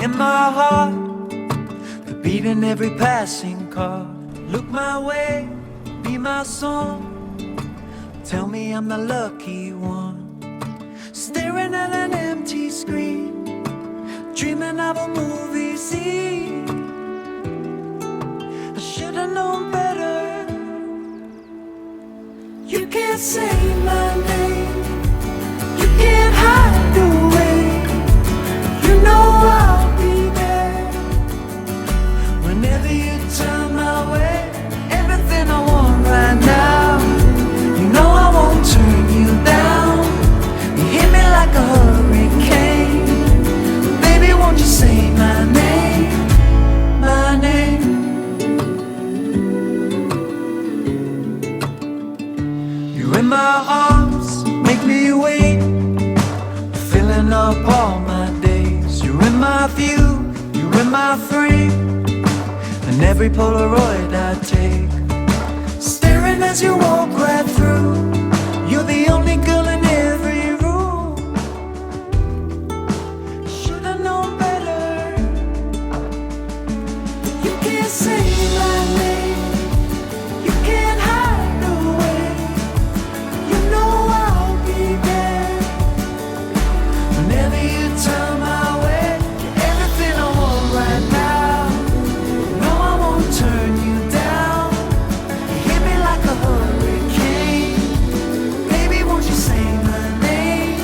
in my heart, the beat in every passing car. Look my way, be my song, tell me I'm the lucky one. Staring at an empty screen, dreaming of a movie scene. I should've known better. You can't say my name, you can't hide away. You know I'll be there whenever you turn my way. Everything I want right now, you know I won't turn you down. You hit me like a hurricane, baby, won't you say my name, my name. You're in my arms, make me wait, filling up all my days. You're in my view, you're in my frame, and every Polaroid I take. Staring as you walk right through, you're the only girl in every room. Should've known better. You can't say my name, you can't hide away. You know I'll be there whenever you turn my way. You're everything I want right now. No, I won't turn you down. You hit me like a hurricane, baby, won't you say my name,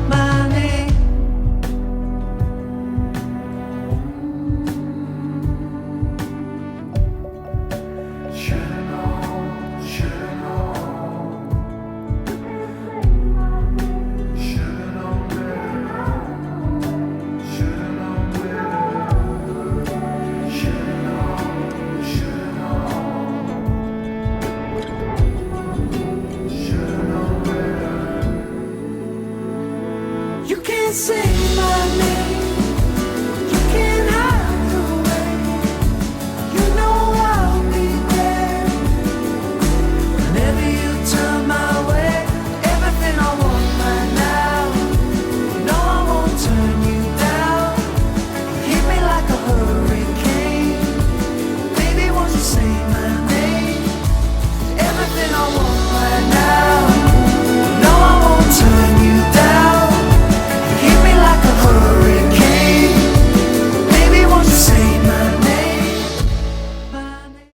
my name. Should've known, should've known, should've known better, should've known better, should've known, should've known, should've known better. You can't say